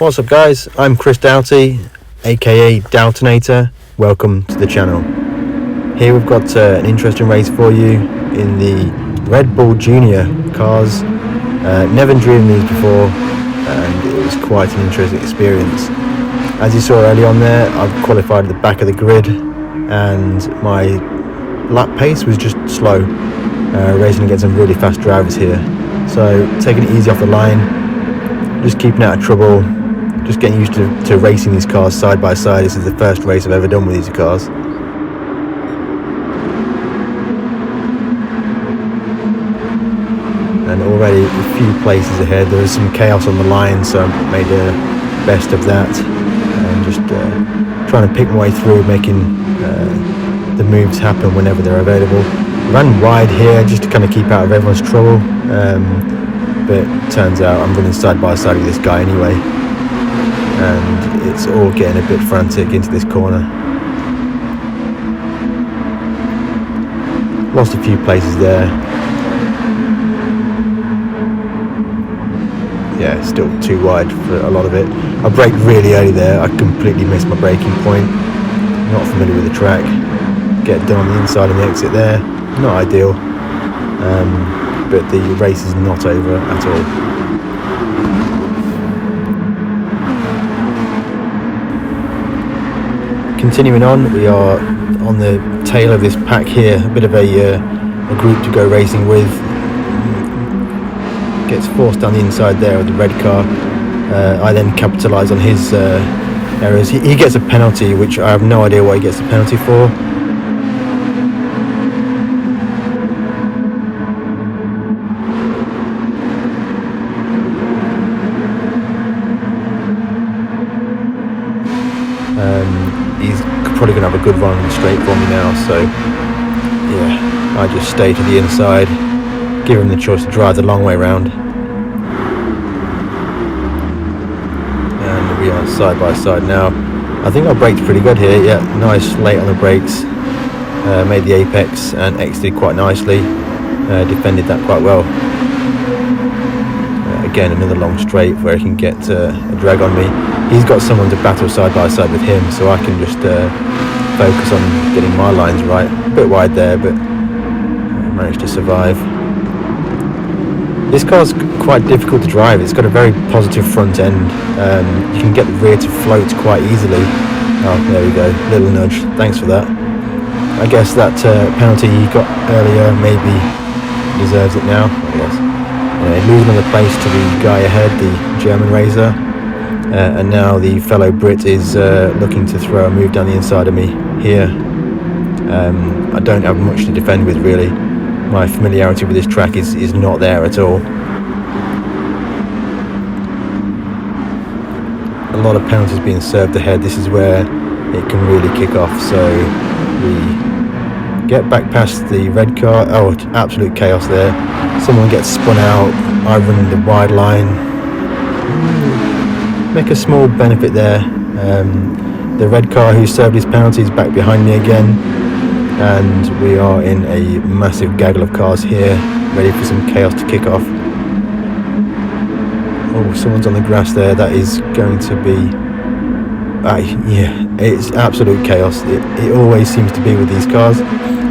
What's up guys, I'm Chris Doughty AKA Doughtinator. Welcome to the channel. Here we've got an interesting race for you in the RedBull Junior cars. Never driven these before and it was quite an interesting experience. As you saw early on there, I've qualified at the back of the grid and my lap pace was just slow, racing against some really fast drivers here. So taking it easy off the line, just keeping out of trouble, just getting used to racing these cars side by side. This is the first race I've ever done with these cars. And already a few places ahead. There was some chaos on the line, so I made the best of that. And just trying to pick my way through, making the moves happen whenever they're available. Ran wide here just to kind of keep out of everyone's trouble. But turns out I'm running side by side with this guy anyway. And it's all getting a bit frantic into this corner. Lost a few places there. Yeah, still too wide for a lot of it. I braked really early there. I completely missed my braking point. Not familiar with the track. Get done on the inside and the exit there. Not ideal. But the race is not over at all. Continuing on, we are on the tail of this pack here, a bit of a group to go racing with. Gets forced down the inside there with the red car. I then capitalise on his errors. He gets a penalty, which I have no idea what he gets the penalty for. He's probably going to have a good run straight for me now, so yeah, I just stay to the inside, give him the choice to drive the long way round, and we are side by side now. I think I braked pretty good here. Yeah, nice late on the brakes, made the apex and exited quite nicely, defended that quite well. Again, another long straight where he can get a drag on me. He's got someone to battle side by side with him, so I can just focus on getting my lines right. A bit wide there, but managed to survive. This car's quite difficult to drive. It's got a very positive front end. You can get the rear to float quite easily. Oh, there we go, little nudge, thanks for that. I guess that penalty he got earlier maybe deserves it now, I guess. Losing another place to the guy ahead, the German racer. And now the fellow Brit is looking to throw a move down the inside of me here. I don't have much to defend with really. My familiarity with this track is not there at all. A lot of penalties being served ahead. This is where it can really kick off. So we get back past the red car. Oh, absolute chaos there. Someone gets spun out. I run the wide line. Make a small benefit there. The red car who served his penalty is back behind me again, and we are in a massive gaggle of cars here, ready for some chaos to kick off. Oh, someone's on the grass there. That is going to be yeah, it's absolute chaos. It always seems to be with these cars.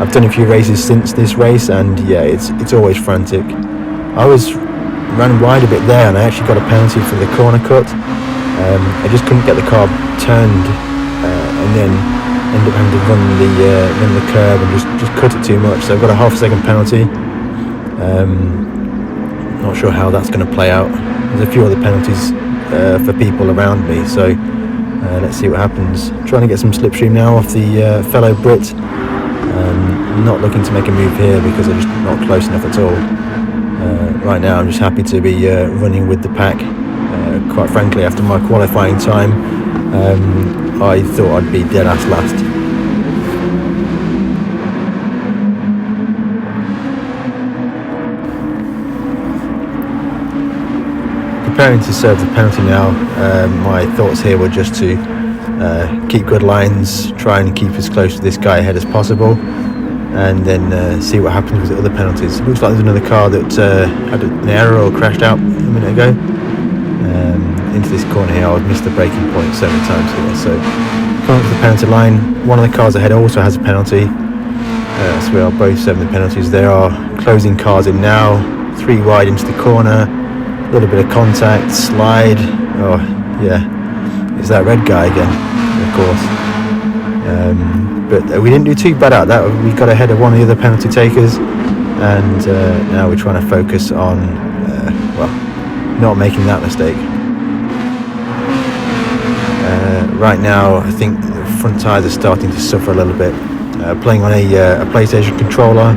I've done a few races since this race, and yeah, it's always frantic. I ran wide a bit there, and I actually got a penalty for the corner cut. I just couldn't get the car turned, and then ended up having to run the curb and just cut it too much. So I've got a half-second penalty. Not sure how that's going to play out. There's a few other penalties for people around me, so let's see what happens. Trying to get some slipstream now off the fellow Brit. Not looking to make a move here because I'm just not close enough at all. Right now I'm just happy to be running with the pack. Quite frankly, after my qualifying time, I thought I'd be dead ass last. Preparing to serve the penalty now. My thoughts here were just to keep good lines, try and keep as close to this guy ahead as possible, and then see what happens with the other penalties. Looks like there's another car that had an error or crashed out a minute ago. into this corner here, I would miss the braking point so many times here. So coming up to the penalty line, one of the cars ahead also has a penalty. So we are both serving the penalties. There are closing cars in now, 3 wide into the corner, a little bit of contact, slide. Oh yeah, it's that red guy again, of course. But we didn't do too bad out of that. We got ahead of one of the other penalty takers, and now we're trying to focus on well, not making that mistake. Right now I think the front tyres are starting to suffer a little bit. Playing on a PlayStation controller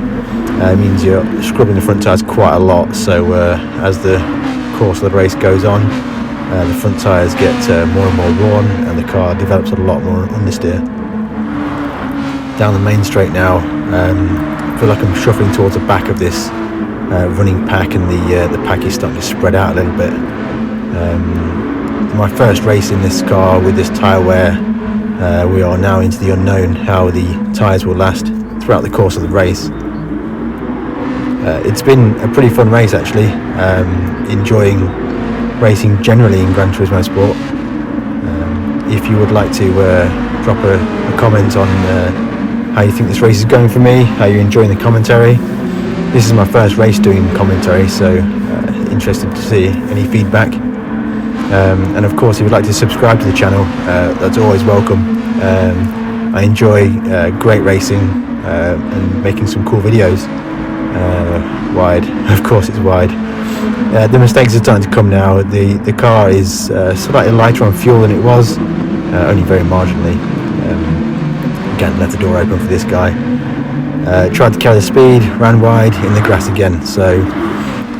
means you're scrubbing the front tyres quite a lot, so as the course of the race goes on, the front tyres get more and more worn and the car develops a lot more understeer. Down the main straight now, I feel like I'm shuffling towards the back of this running pack, and the pack is starting to spread out a little bit. My first race in this car with this tyre wear, we are now into the unknown, how the tyres will last throughout the course of the race. It's been a pretty fun race actually, enjoying racing generally in Gran Turismo Sport. If you would like to drop a comment on how you think this race is going for me, how you're enjoying the commentary. This is my first race doing commentary, so interested to see any feedback. And of course, if you'd like to subscribe to the channel, that's always welcome. I enjoy great racing and making some cool videos. Wide, of course it's wide. The mistakes are starting to come now. The car is slightly lighter on fuel than it was, only very marginally. Again, left the door open for this guy. Tried to carry the speed, ran wide in the grass again. So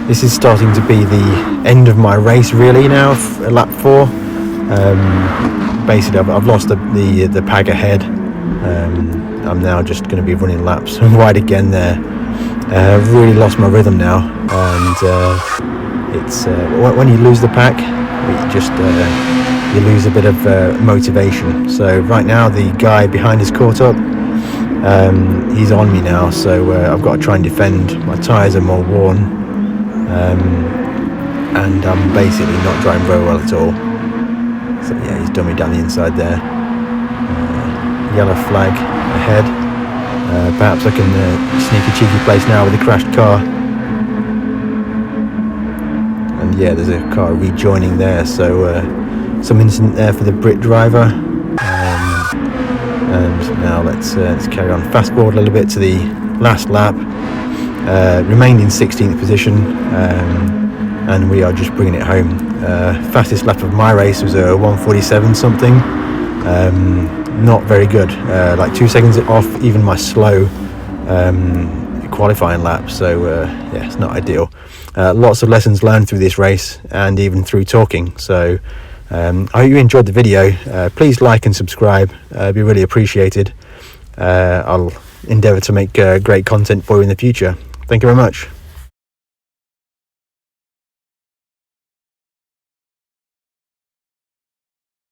this is starting to be the end of my race really now, lap 4. Basically I've lost the pack ahead. I'm now just going to be running laps wide again there. I've really lost my rhythm now, and it's when you lose the pack, you lose a bit of motivation. So right now the guy behind is caught up. He's on me now, so I've got to try and defend. My tyres are more worn, and I'm basically not driving very well at all. So yeah, he's done me down the inside there. Yellow flag ahead. Perhaps I can sneak a cheeky place now with a crashed car. And yeah, there's a car rejoining there, so some incident there for the Brit driver. And now let's carry on. Fast forward a little bit to the last lap. Remained in 16th position, and we are just bringing it home. Fastest lap of my race was a 1:47 something. Not very good, like 2 seconds off even my slow qualifying lap, so yeah, it's not ideal. Lots of lessons learned through this race and even through talking, so I hope you enjoyed the video. Please like and subscribe, it'd be really appreciated. I'll endeavour to make great content for you in the future. Thank you very much.